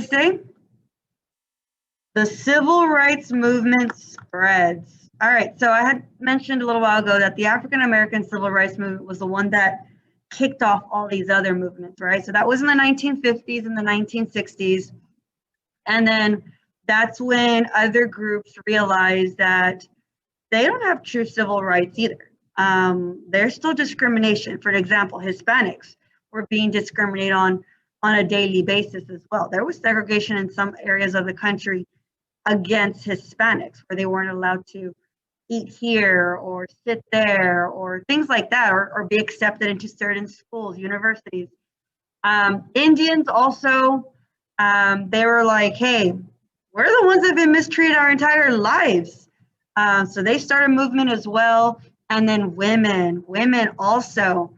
to say? The civil rights movement spreads. All right, so I had mentioned a little while ago that the African American civil rights movement was the one that kicked off all these other movements, right? So that was in the 1950s and the 1960s. And then that's when other groups realized that they don't have true civil rights either. There's still discrimination. For example, Hispanics were being discriminated on a daily basis as well. There was segregation in some areas of the country against Hispanics, where they weren't allowed to eat here or sit there or things like that, or be accepted into certain schools, universities. Indians also, they were like, hey, we're the ones that have been mistreated our entire lives. So they started a movement as well. And then women also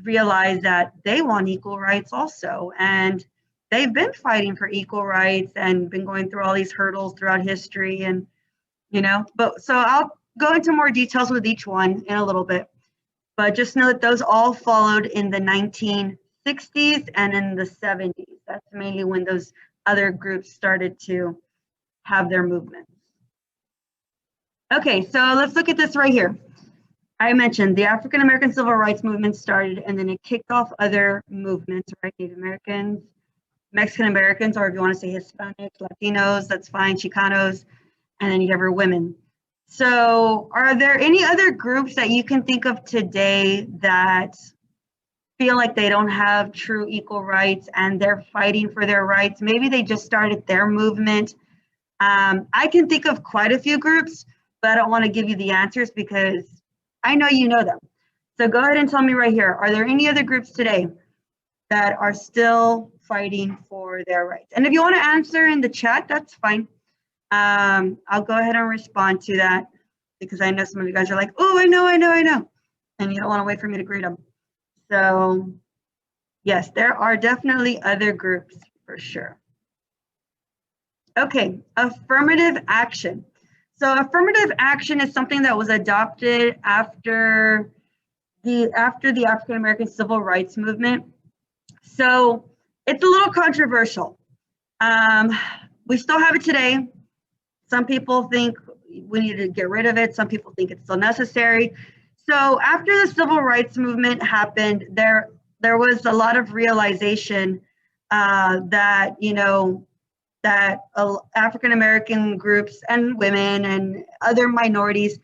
realized that they want equal rights also. And they've been fighting for equal rights and been going through all these hurdles throughout history. And, but so I'll go into more details with each one in a little bit. But just know that those all followed in the 1960s and in the 70s. That's mainly when those other groups started to have their movements. Okay, so let's look at this right here. I mentioned the African American Civil Rights Movement started, and then it kicked off other movements, right? Native Americans, Mexican Americans, or if you want to say Hispanics, Latinos, that's fine, Chicanos, and then you have your women. So are there any other groups that you can think of today that feel like they don't have true equal rights and they're fighting for their rights? Maybe they just started their movement. I can think of quite a few groups, but I don't want to give you the answers because I know you know them. So go ahead and tell me right here, are there any other groups today that are still fighting for their rights? And if you want to answer in the chat, that's fine. I'll go ahead and respond to that because I know some of you guys are like, oh, I know. And you don't want to wait for me to greet them. So yes, there are definitely other groups for sure. Okay, affirmative action. So affirmative action is something that was adopted after the African American Civil Rights Movement. So it's a little controversial. We still have it today. Some people think we need to get rid of it. Some people think it's still necessary. So after the Civil Rights Movement happened, there was a lot of realization that, that African American groups and women and other minorities,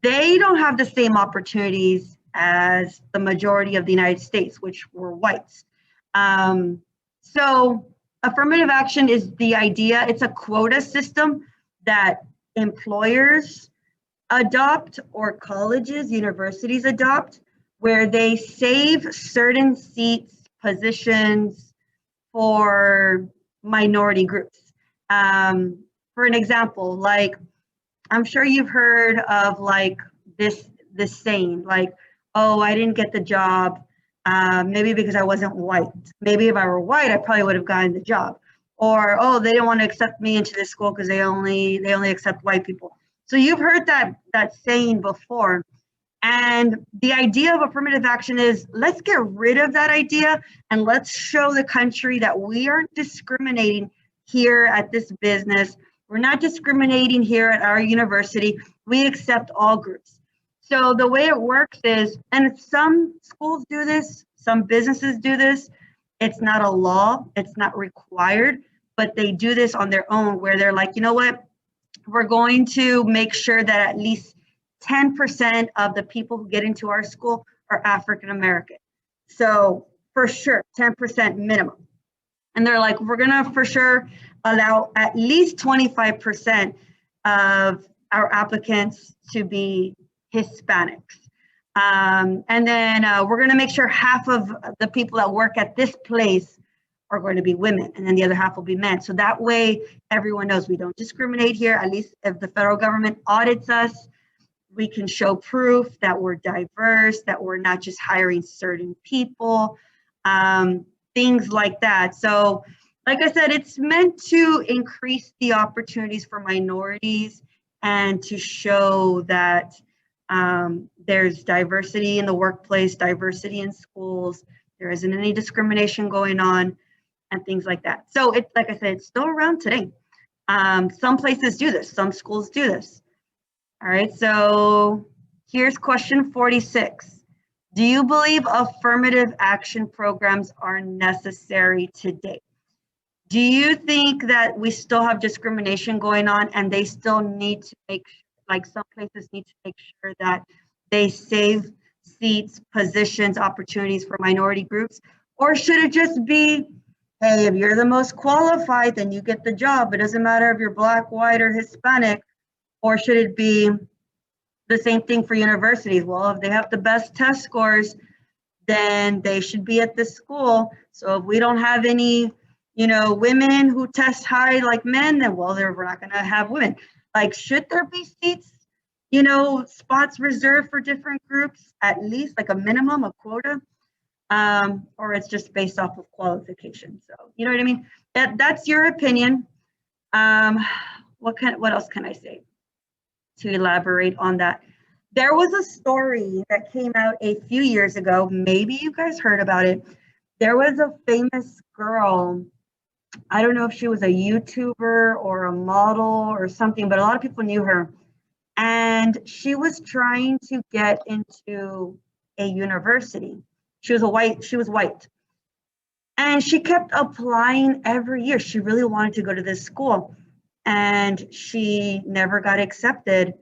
they don't have the same opportunities as the majority of the United States, which were whites. So affirmative action is the idea. It's a quota system that employers adopt or colleges, universities adopt, where they save certain seats, positions for minority groups. For an example, like, I'm sure you've heard of like this saying, like, oh, I didn't get the job, maybe because I wasn't white. Maybe if I were white, I probably would have gotten the job. Or, oh, they didn't want to accept me into this school because they only accept white people. So you've heard that saying before. And the idea of affirmative action is, let's get rid of that idea and let's show the country that we aren't discriminating here at this business. We're not discriminating here at our university. We accept all groups. So the way it works is, and some schools do this, some businesses do this, it's not a law, it's not required, but they do this on their own, where they're like, you know what, we're going to make sure that at least 10% of the people who get into our school are African American. So for sure, 10% minimum. And they're like, we're gonna for sure allow at least 25% of our applicants to be Hispanics. And then we're gonna make sure half of the people that work at this place are going to be women, and then the other half will be men. So that way, everyone knows we don't discriminate here. At least if the federal government audits us, we can show proof that we're diverse, that we're not just hiring certain people, things like that. So like I said, it's meant to increase the opportunities for minorities and to show that there's diversity in the workplace, diversity in schools, there isn't any discrimination going on. and things like that. So it's, like I said, it's still around today. Some places do this, some schools do this. All right, so here's question 46. Do you believe affirmative action programs are necessary today? Do you think that we still have discrimination going on and they still need to make, like some places need to make sure that they save seats, positions, opportunities for minority groups? Or should it just be, hey, if you're the most qualified, then you get the job. It doesn't matter if you're Black, white, or Hispanic. Or should it be the same thing for universities? Well, if they have the best test scores, then they should be at this school. So if we don't have any, you know, women who test high like men, then well, we're not going to have women. Like, should there be seats, you know, spots reserved for different groups, at least like a minimum, a quota, or it's just based off of qualification? So, you know what I mean? That's your opinion. What else can I say to elaborate on that? There was a story that came out a few years ago. Maybe you guys heard about it. There was a famous girl. I don't know if she was a YouTuber or a model or something, but a lot of people knew her. And she was trying to get into a university. She was white. And she kept applying every year. She really wanted to go to this school. And she never got accepted.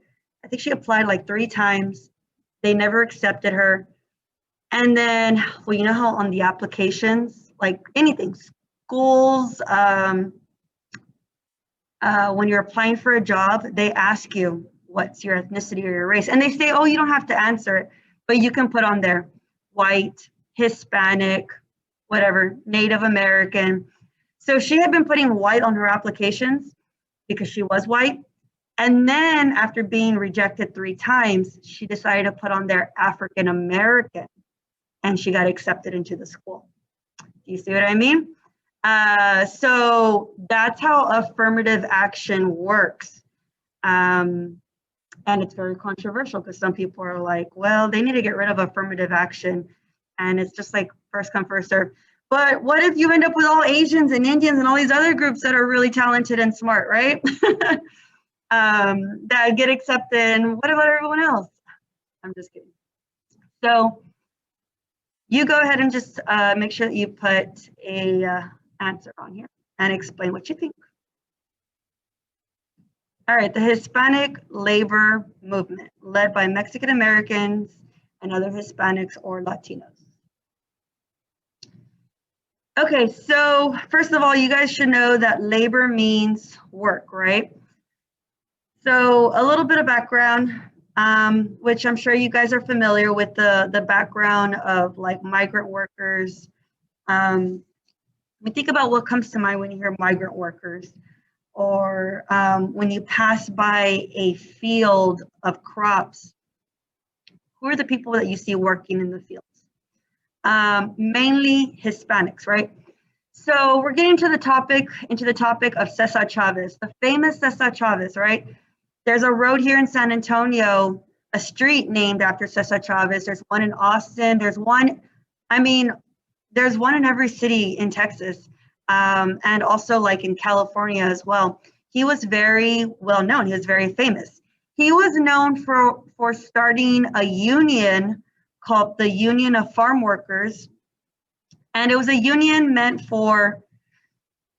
I think she applied like 3 times. They never accepted her. And then, well, you know how on the applications, like anything, schools, when you're applying for a job, they ask you what's your ethnicity or your race. And they say, oh, you don't have to answer it, but you can put on there white, Hispanic, whatever, Native American. So she had been putting white on her applications because she was white. And then after being rejected 3 times, she decided to put on there African American, and she got accepted into the school. Do you see what I mean? So that's how affirmative action works. And it's very controversial because some people are like, well, they need to get rid of affirmative action. And it's just like first come, first serve. But what if you end up with all Asians and Indians and all these other groups that are really talented and smart, right? That get accepted, and what about everyone else? I'm just kidding. So you go ahead and just make sure that you put a answer on here and explain what you think. All right, the Hispanic labor movement led by Mexican Americans and other Hispanics or Latinos. Okay, so first of all, you guys should know that labor means work, right? So a little bit of background, which I'm sure you guys are familiar with the background of like migrant workers. When you think about what comes to mind when you hear migrant workers, or when you pass by a field of crops, who are the people that you see working in the fields? Mainly Hispanics, right? So we're getting into the topic of Cesar Chavez, the famous Cesar Chavez, right? There's a road here in San Antonio, a street named after Cesar Chavez. There's one in Austin. There's one in every city in Texas, and also like in California as well. He was very well known. He was very famous. He was known for starting a union called the Union of Farm Workers. And it was a union meant for,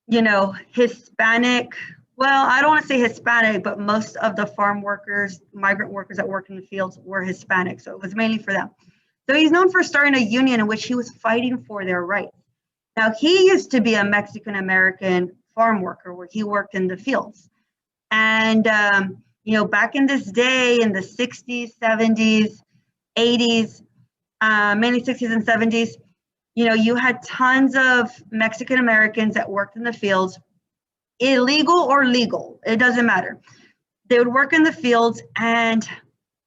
you know, Hispanic, well, I don't want to say Hispanic, but most of the farm workers, migrant workers that work in the fields were Hispanic. So it was mainly for them. So he's known for starting a union in which he was fighting for their rights. Now, he used to be a Mexican American farm worker where he worked in the fields. And, you know, back in this day, in the 60s, 70s, 80s, mainly 60s and 70s, you know, you had tons of Mexican Americans that worked in the fields, illegal or legal, it doesn't matter. They would work in the fields and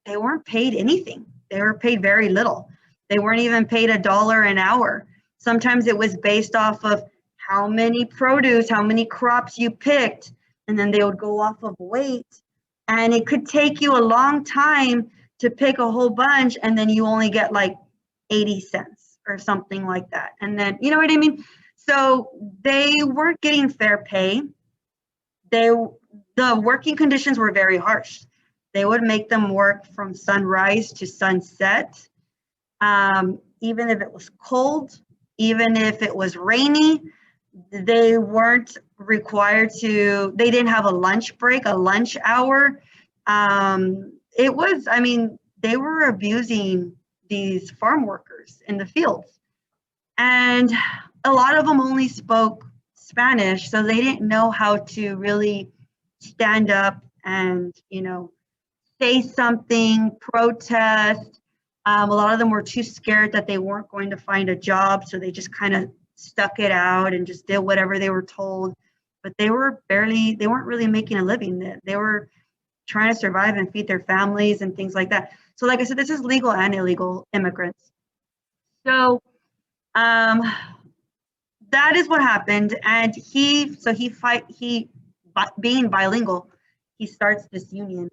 they weren't paid anything. They were paid very little. They weren't even paid $1 an hour. Sometimes it was based off of how many produce, how many crops you picked, and then they would go off of weight. And it could take you a long time to pick a whole bunch, and then you only get like 80 cents or something like that. And then, you know what I mean? So they weren't getting fair pay. The working conditions were very harsh. They would make them work from sunrise to sunset, even if it was cold, even if it was rainy. They weren't required to, they didn't have a lunch break, a lunch hour. It was, I mean, they were abusing these farm workers in the fields. And a lot of them only spoke Spanish, so they didn't know how to really stand up and, you know, say something, protest. A lot of them were too scared that they weren't going to find a job, so they just kind of stuck it out and just did whatever they were told. But they weren't really making a living. They were trying to survive and feed their families and things like that. So like I said, this is legal and illegal immigrants. So that is what happened. And being bilingual, he starts this union,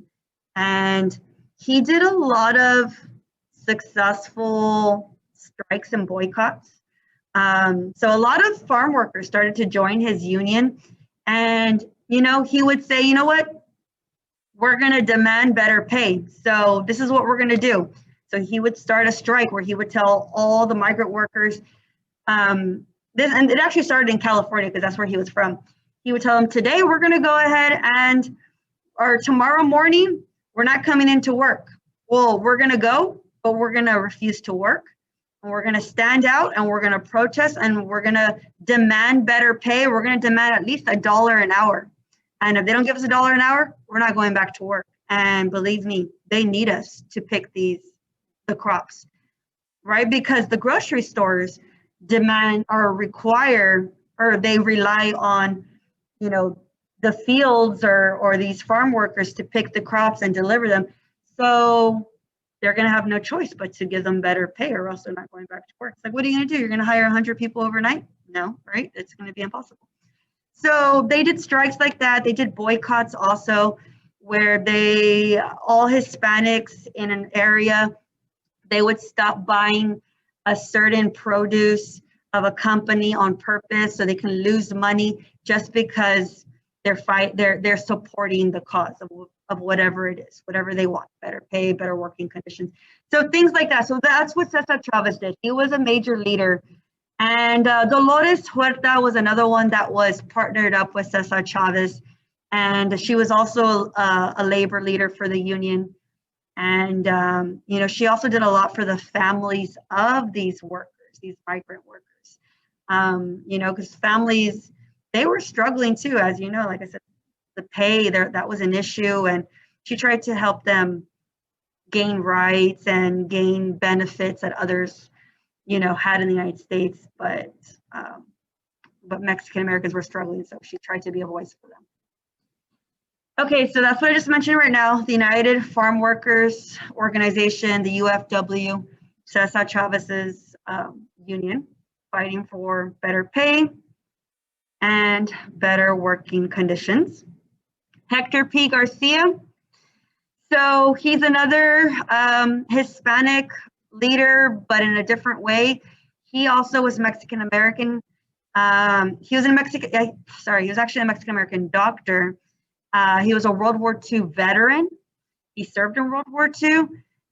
and he did a lot of successful strikes and boycotts. So a lot of farm workers started to join his union, and, you know, he would say, you know what, we're going to demand better pay. So this is what we're going to do. So he would start a strike where he would tell all the migrant workers, and it actually started in California because that's where he was from. He would tell them, today we're going to go ahead and, or tomorrow morning, we're not coming into work. Well, we're going to go, but we're going to refuse to work. And we're going to stand out and we're going to protest and we're going to demand better pay. We're going to demand at least $1 an hour. And if they don't give us $1 an hour, we're not going back to work. And believe me, they need us to pick the crops, right? Because the grocery stores demand or require, or they rely on, you know, the fields or these farm workers to pick the crops and deliver them. So they're going to have no choice but to give them better pay, or else they're not going back to work. It's like, what are you going to do? You're going to hire 100 people overnight? No, right? It's going to be impossible. So they did strikes like that. They did boycotts also, where all Hispanics in an area, they would stop buying a certain produce of a company on purpose so they can lose money just because they're supporting the cause of whatever it is, whatever they want, better pay, better working conditions. So things like that. So that's what Cesar Chavez did. He was a major leader. And Dolores Huerta was another one that was partnered up with Cesar Chavez. And she was also a labor leader for the union. And, you know, she also did a lot for the families of these workers, these migrant workers. You know, because families, they were struggling too, as you know, like I said, the pay there, that was an issue. And she tried to help them gain rights and gain benefits that others, you know, had in the United States, but Mexican Americans were struggling, so she tried to be a voice for them. Okay, so that's what I just mentioned right now. The United Farm Workers Organization, the UFW, Cesar Chavez's union, fighting for better pay and better working conditions. Hector P. Garcia. So he's another Hispanic leader, but in a different way. He also was Mexican American. He was actually a Mexican American doctor. He was a World War II veteran. He served in World War II,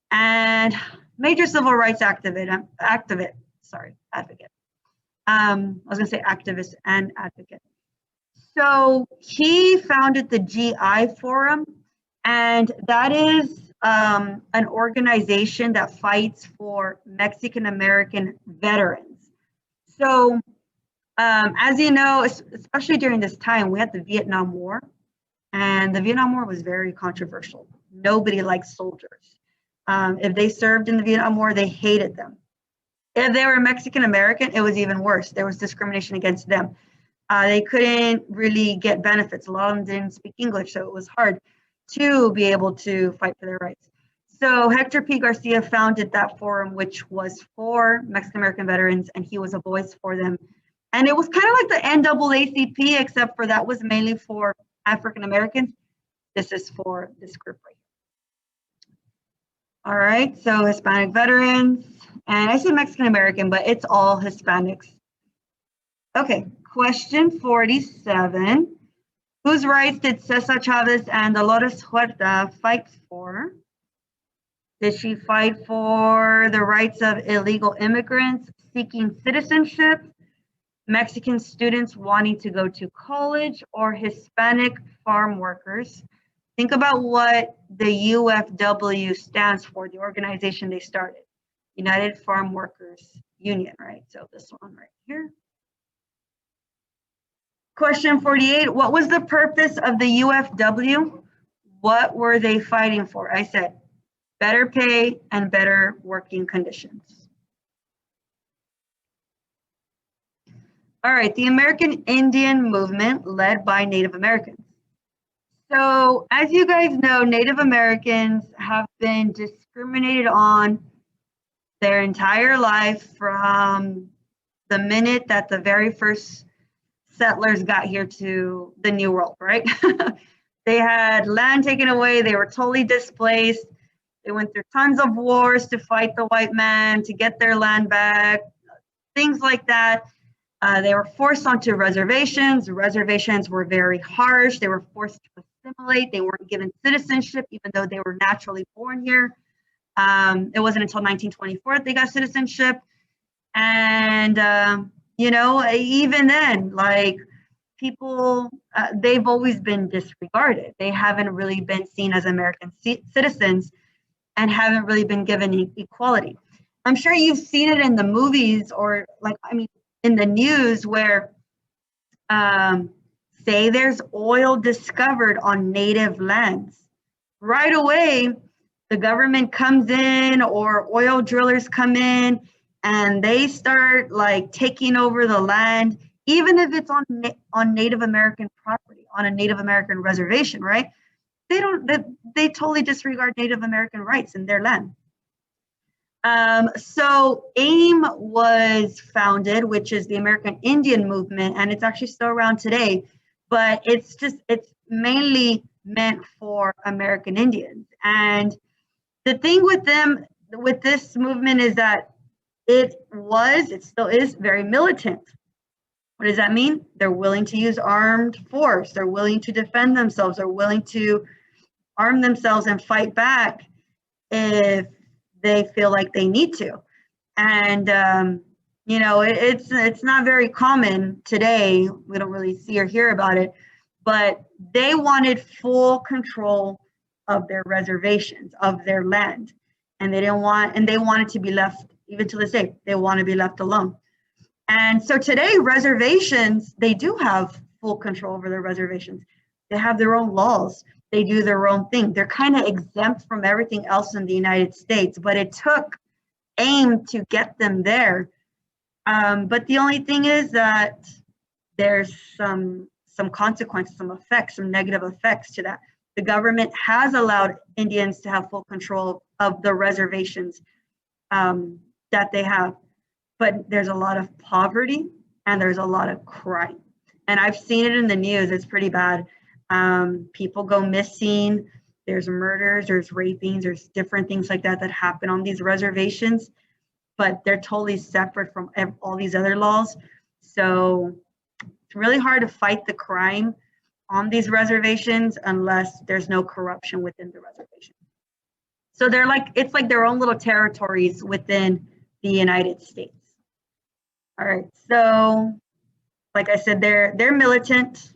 and major civil rights advocate. I was going to say activist and advocate. So he founded the GI Forum, and that is an organization that fights for Mexican American veterans. So as you know, especially during this time, we had the Vietnam War, and the Vietnam War was very controversial. Nobody liked soldiers. If they served in the Vietnam War, they hated them. If they were Mexican American, it was even worse. There was discrimination against them. They couldn't really get benefits. A lot of them didn't speak English, so it was hard to be able to fight for their rights. So Hector P. Garcia founded that forum, which was for Mexican American veterans, and he was a voice for them. And it was kind of like the NAACP, except for that was mainly for African Americans. This is for this group right here. All right, so Hispanic veterans, and I say Mexican American, but it's all Hispanics. Okay, question 47. Whose rights did Cesar Chavez and Dolores Huerta fight for? Did she fight for the rights of illegal immigrants seeking citizenship, Mexican students wanting to go to college, or Hispanic farm workers? Think about what the UFW stands for, the organization they started, United Farm Workers Union, right? So this one right here. Question 48, what was the purpose of the UFW? What were they fighting for? I said better pay and better working conditions. All right, the American Indian movement led by Native Americans. So as you guys know, Native Americans have been discriminated on their entire life from the minute that the very first settlers got here to the New World, right? They had land taken away, they were totally displaced. They went through tons of wars to fight the white man, to get their land back, things like that. They were forced onto reservations. Reservations were very harsh. They were forced to assimilate. They weren't given citizenship, even though they were naturally born here. It wasn't until 1924 that they got citizenship. And, you know, even then, like people, they've always been disregarded. They haven't really been seen as American citizens and haven't really been given equality. I'm sure you've seen it in the movies or like, I mean, in the news where say there's oil discovered on native lands. Right away, the government comes in or oil drillers come in and they start like taking over the land, even if it's on Native American property, on a Native American reservation, right? They totally disregard Native American rights in their land. So AIM was founded, which is the American Indian movement, and it's actually still around today, but it's mainly meant for American Indians. And the thing with them, with this movement is that it still is very militant. What does that mean? They're willing to use armed force. They're willing to defend themselves. They're willing to arm themselves and fight back if they feel like they need to. And, you know, it's not very common today. We don't really see or hear about it, but they wanted full control of their reservations, of their land. And they wanted to be left, even to this day, they want to be left alone. And so today, reservations, they do have full control over their reservations. They have their own laws. They do their own thing. They're kind of exempt from everything else in the United States, but it took AIM to get them there. But the only thing is that there's some consequences, some effects, some negative effects to that. The government has allowed Indians to have full control of the reservations that they have, but there's a lot of poverty and there's a lot of crime. And I've seen it in the news, it's pretty bad. People go missing, there's murders, there's rapings, there's different things like that that happen on these reservations, but they're totally separate from all these other laws. So it's really hard to fight the crime on these reservations unless there's no corruption within the reservation. So they're like, it's like their own little territories within the United States. All right, so like I said, they're militant.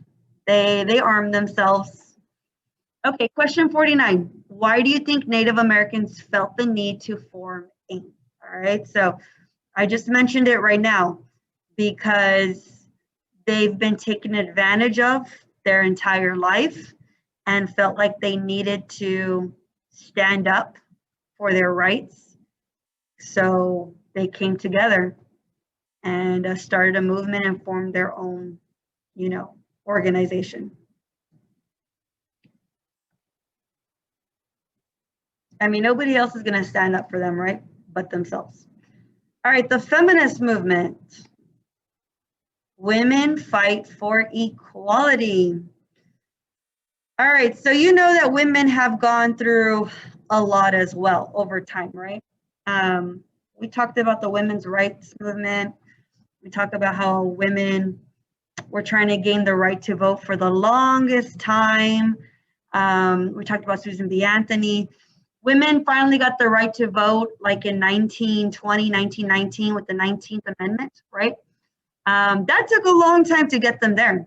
They arm themselves. Okay, question 49. Why do you think Native Americans felt the need to form AIM? All right, so I just mentioned it right now because they've been taken advantage of their entire life and felt like they needed to stand up for their rights. So they came together and started a movement and formed their own, you know, organization. I mean, nobody else is going to stand up for them, right? But themselves. All right, the feminist movement. Women fight for equality. All right, so you know that women have gone through a lot as well over time, right? We talked about the women's rights movement. We talk about how women were trying to gain the right to vote for the longest time. We talked about Susan B. Anthony. Women finally got the right to vote like in 1920, 1919 with the 19th Amendment, right? That took a long time to get them there.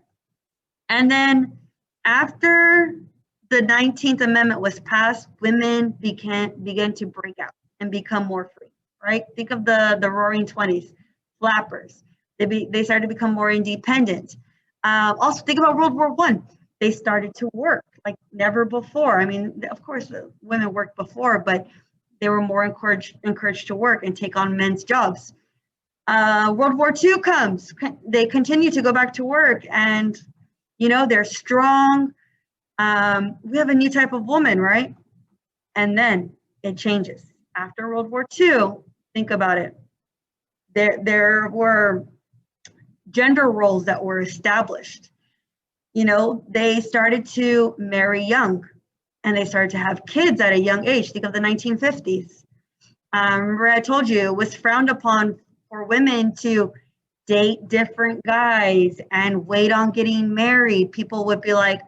And then after the 19th Amendment was passed, women began to break out and become more free, right? Think of the Roaring 20s, flappers. They started to become more independent. Also, think about World War I. They started to work like never before. I mean, of course, women worked before, but they were more encouraged to work and take on men's jobs. World War II comes. They continue to go back to work, and they're strong. We have a new type of woman, right? And then it changes. After World War II, think about it. There were gender roles that were established. They started to marry young, and they started to have kids at a young age. Think of the 1950s. Remember I told you it was frowned upon for women to date different guys and wait on getting married. People would be like,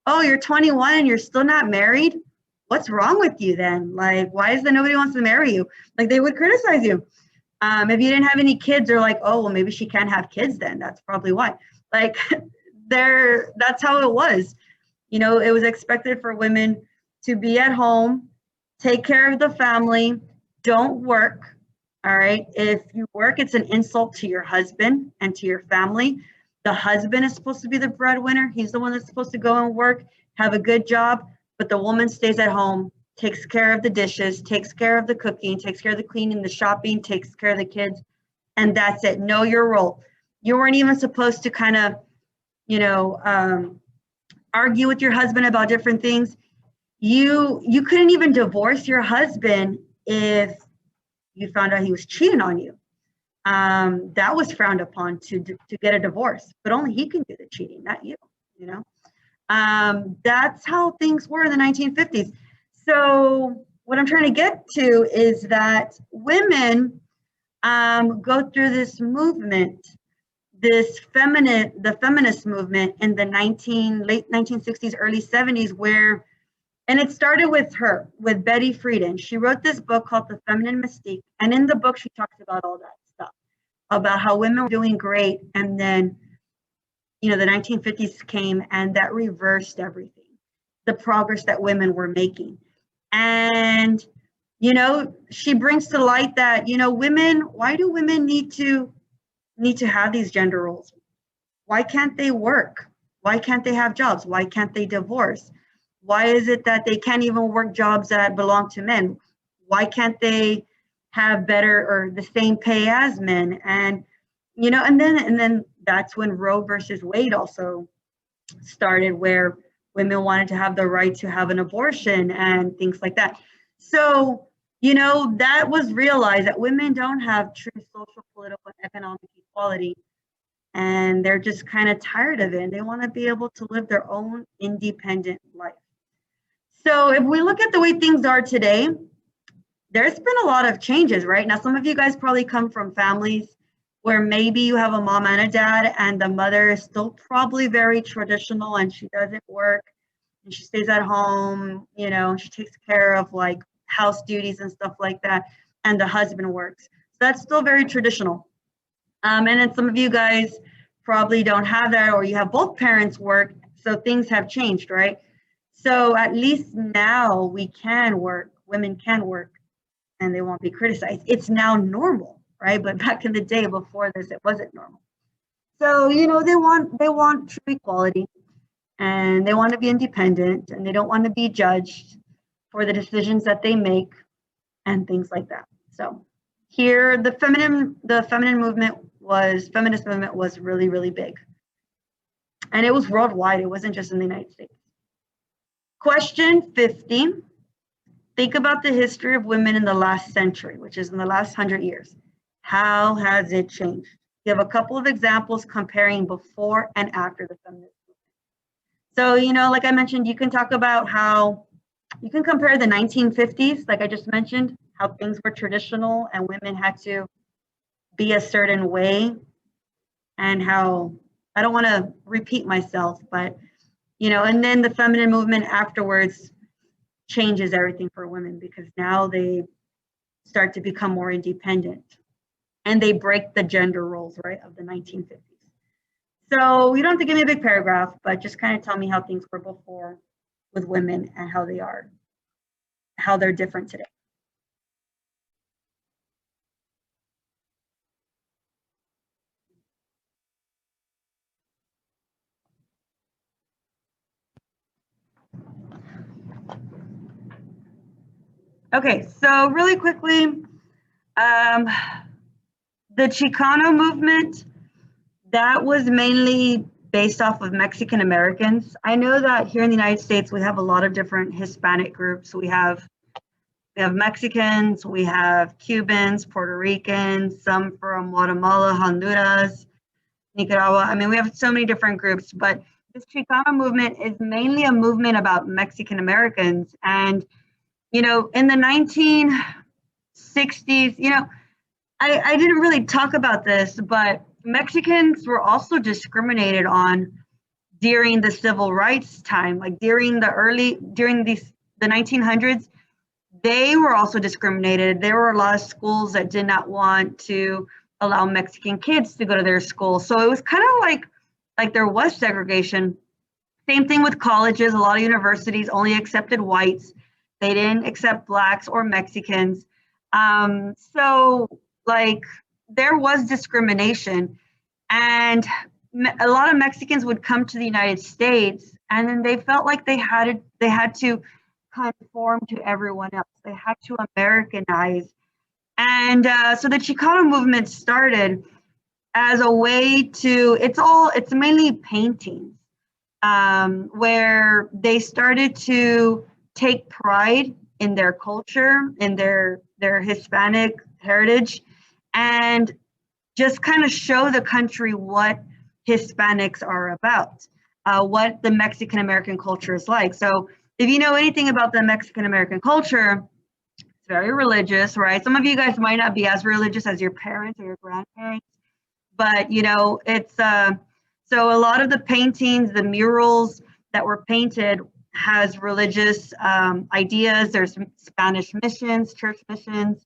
oh, you're 21 and you're still not married? What's wrong with you then? Like, why is there nobody wants to marry you? Like, they would criticize you. If you didn't have any kids, they're like, oh, well, maybe she can't have kids then. That's probably why. Like, that's how it was. It was expected for women to be at home, take care of the family, don't work. All right. If you work, it's an insult to your husband and to your family. The husband is supposed to be the breadwinner. He's the one that's supposed to go and work, have a good job, but the woman stays at home, takes care of the dishes, takes care of the cooking, takes care of the cleaning, the shopping, takes care of the kids, and that's it. Know your role. You weren't even supposed to kind of, argue with your husband about different things. You couldn't even divorce your husband if you found out he was cheating on you. That was frowned upon to get a divorce, but only he can do the cheating, not you. That's how things were in the 1950s. So what I'm trying to get to is that women go through this movement, the feminist movement in the late 1960s, early 70s, and it started with Betty Friedan. She wrote this book called The Feminine Mystique. And in the book, she talks about all that stuff, about how women were doing great. And then, the 1950s came and that reversed everything, the progress that women were making. And, she brings to light that, why do women need to have these gender roles? Why can't they work? Why can't they have jobs? Why can't they divorce? Why is it that they can't even work jobs that belong to men? Why can't they have better or the same pay as men? And, and then that's when Roe versus Wade also started, where women wanted to have the right to have an abortion and things like that. So, that was realized that women don't have true social, political, and economic equality. And they're just kind of tired of it. And they want to be able to live their own independent life. So if we look at the way things are today, there's been a lot of changes, right? Now, some of you guys probably come from families where maybe you have a mom and a dad, and the mother is still probably very traditional and she doesn't work and she stays at home, she takes care of like house duties and stuff like that, and the husband works. So that's still very traditional. And then some of you guys probably don't have that, or you have both parents work, so things have changed, right? So at least now we can work, women can work, and they won't be criticized. It's now normal, right? But back in the day before this, it wasn't normal. So, they want true equality, and they want to be independent, and they don't want to be judged for the decisions that they make and things like that. So here, the feminist movement was really, really big. And it was worldwide. It wasn't just in the United States. Question 50. Think about the history of women in the last century, which is in the last 100 years. How has it changed? Give a couple of examples comparing before and after the feminist movement. So, like I mentioned, you can talk about how you can compare the 1950s, like I just mentioned, how things were traditional and women had to be a certain way and how, I don't want to repeat myself, but, and then the feminine movement afterwards changes everything for women, because now they start to become more independent and they break the gender roles, right, of the 1950s. So you don't have to give me a big paragraph, but just kind of tell me how things were before with women and how they're different today. Okay, so really quickly, the Chicano movement, that was mainly based off of Mexican Americans. I know that here in the United States, we have a lot of different Hispanic groups. We have Mexicans, we have Cubans, Puerto Ricans, some from Guatemala, Honduras, Nicaragua. I mean, we have so many different groups, but this Chicano movement is mainly a movement about Mexican Americans. And, in the 1960s, I didn't really talk about this, but Mexicans were also discriminated on during the civil rights time, like during the 1900s. They were also discriminated. There were a lot of schools that did not want to allow Mexican kids to go to their school. So it was kind of like there was segregation. Same thing with colleges. A lot of universities only accepted whites. They didn't accept blacks or Mexicans. So like there was discrimination, and a lot of Mexicans would come to the United States, and then they felt like they had to conform to everyone else. They had to Americanize. And so the Chicano movement started as a way to, it's mainly paintings, where they started to take pride in their culture, in their Hispanic heritage, and just kind of show the country what Hispanics are about, what the Mexican American culture is like. So if you know anything about the Mexican American culture, it's very religious, right? Some of you guys might not be as religious as your parents or your grandparents, but it's so a lot of the paintings, the murals that were painted has religious ideas. There's Spanish missions, church missions.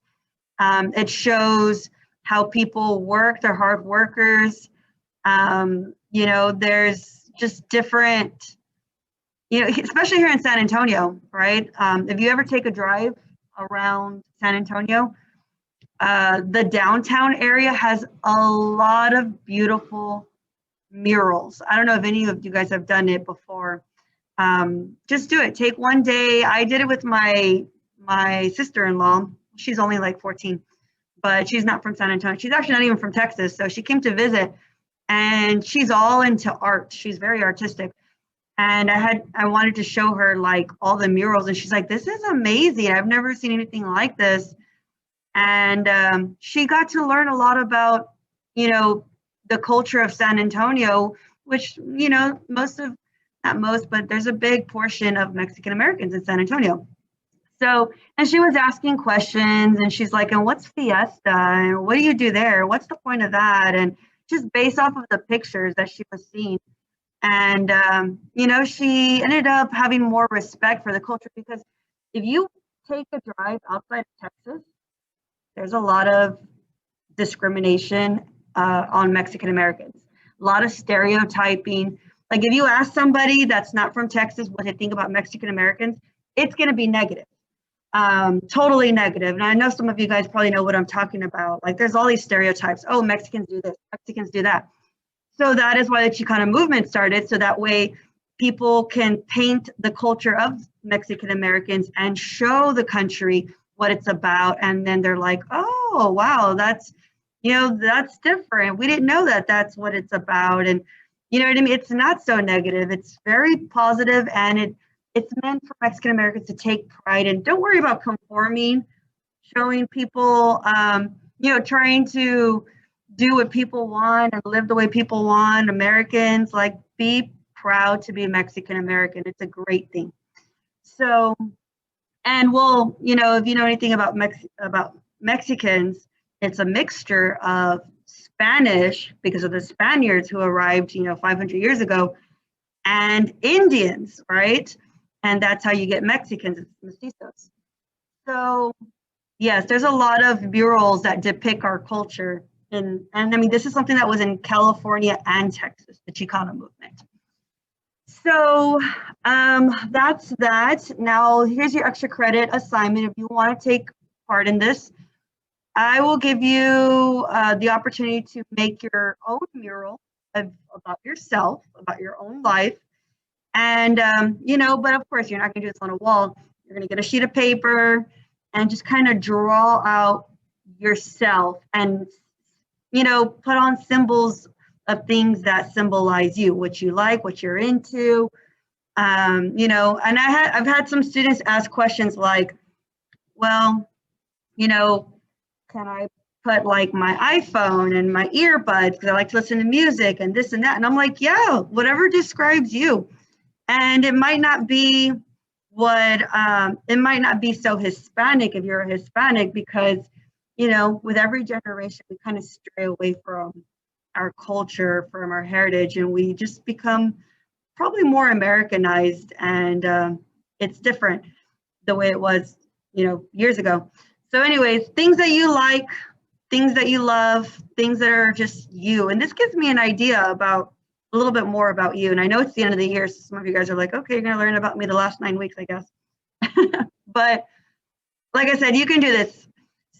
It shows how people work, they're hard workers. There's just different, especially here in San Antonio, right? If you ever take a drive around San Antonio, the downtown area has a lot of beautiful murals. I don't know if any of you guys have done it before. Just do it. Take one day. I did it with my sister-in-law. She's only like 14, but she's not from San Antonio. She's actually not even from Texas. So she came to visit, and she's all into art. She's very artistic. And I wanted to show her like all the murals, and she's like, this is amazing. I've never seen anything like this. And she got to learn a lot about, the culture of San Antonio, which, not most, but there's a big portion of Mexican Americans in San Antonio. So, and she was asking questions, and she's like, and what's fiesta? And what do you do there? What's the point of that? And just based off of the pictures that she was seeing. And, she ended up having more respect for the culture, because if you take a drive outside of Texas, there's a lot of discrimination on Mexican Americans, a lot of stereotyping. Like if you ask somebody that's not from Texas what they think about Mexican Americans, it's going to be negative, totally negative. And I know some of you guys probably know what I'm talking about. Like there's all these stereotypes. Oh, Mexicans do this, Mexicans do that. So that is why the Chicano movement started. So that way people can paint the culture of Mexican Americans and show the country what it's about. And then they're like, oh, wow, that's different. We didn't know that that's what it's about. And you know what I mean? It's not so negative. It's very positive, and it's meant for Mexican Americans to take pride in. Don't worry about conforming, showing people, trying to do what people want and live the way people want. Americans, like, be proud to be Mexican American. It's a great thing. So, and well, if you know anything about Mexicans, it's a mixture of Spanish because of the Spaniards who arrived, 500 years ago, and Indians, right? And that's how you get Mexicans, it's mestizos. So yes, there's a lot of murals that depict our culture. And I mean, this is something that was in California and Texas, the Chicano movement. So that's that. Now, here's your extra credit assignment. If you want to take part in this, I will give you the opportunity to make your own mural about yourself, about your own life. And, but of course, you're not going to do this on a wall. You're going to get a sheet of paper and just kind of draw out yourself and, put on symbols of things that symbolize you, what you like, what you're into. And I've had some students ask questions like, well, can I put like my iPhone and my earbuds because I like to listen to music and this and that? And I'm like, yeah, whatever describes you. And it might not be it might not be so Hispanic if you're a Hispanic because, with every generation, we kind of stray away from our culture, from our heritage, and we just become probably more Americanized, and it's different the way it was, years ago. So anyways, things that you like, things that you love, things that are just you. And this gives me an idea about a little bit more about you. And I know it's the end of the year, so some of you guys are like, okay, you're going to learn about me the last 9 weeks, I guess. But like I said, you can do this.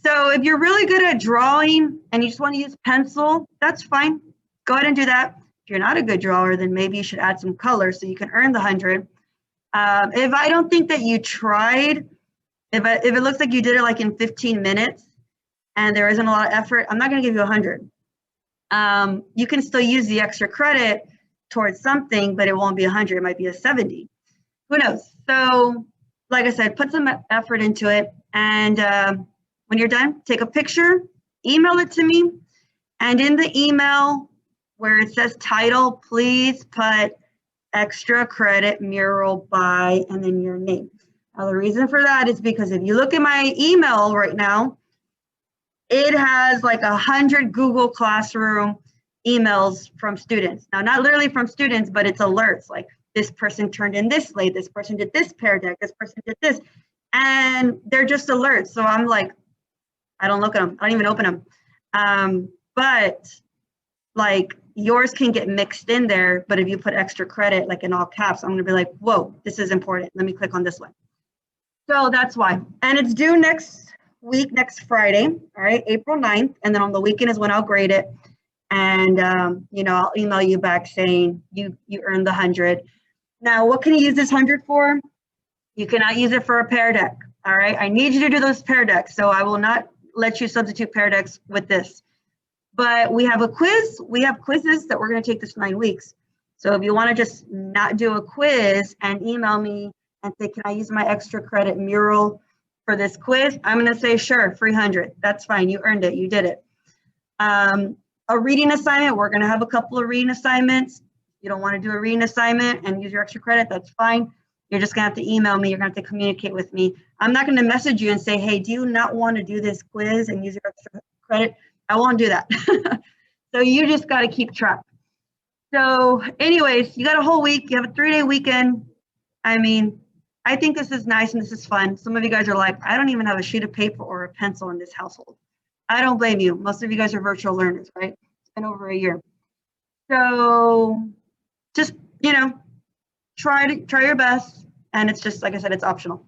So if you're really good at drawing and you just want to use pencil, that's fine. Go ahead and do that. If you're not a good drawer, then maybe you should add some color so you can earn the 100. If I don't think that you tried, if it looks like you did it like in 15 minutes and there isn't a lot of effort, I'm not going to give you 100. You can still use the extra credit towards something, but it won't be 100. It might be a 70. Who knows? So like I said, put some effort into it. And when you're done, take a picture, email it to me. And in the email where it says title, please put extra credit mural by and then your name. Now, the reason for that is because if you look at my email right now, it has like 100 Google Classroom emails from students. Now, not literally from students, but it's alerts like this person turned in this late, this person did this pear deck, this person did this. And they're just alerts. So I'm like, I don't look at them. I don't even open them. But like yours can get mixed in there. But if you put extra credit, like in all caps, I'm going to be like, whoa, this is important. Let me click on this one. So that's why. And it's due next week, next Friday, all right, April 9th. And then on the weekend is when I'll grade it. And, I'll email you back saying you earned the 100. Now, what can you use this 100 for? You cannot use it for a pear deck. All right. I need you to do those pear decks. So I will not let you substitute pear decks with this. But we have a quiz. We have quizzes that we're going to take this 9 weeks. So if you want to just not do a quiz and email me and say, can I use my extra credit mural for this quiz? I'm going to say, sure, free 100. That's fine. You earned it. You did it. A reading assignment. We're going to have a couple of reading assignments. You don't want to do a reading assignment and use your extra credit. That's fine. You're just going to have to email me. You're going to have to communicate with me. I'm not going to message you and say, hey, do you not want to do this quiz and use your extra credit? I won't do that. So you just got to keep track. So anyways, you got a whole week. You have a 3-day weekend. I mean, I think this is nice and this is fun. Some of you guys are like, I don't even have a sheet of paper or a pencil in this household. I don't blame you. Most of you guys are virtual learners, right? It's been over a year. So just, try your best. And it's just, like I said, it's optional.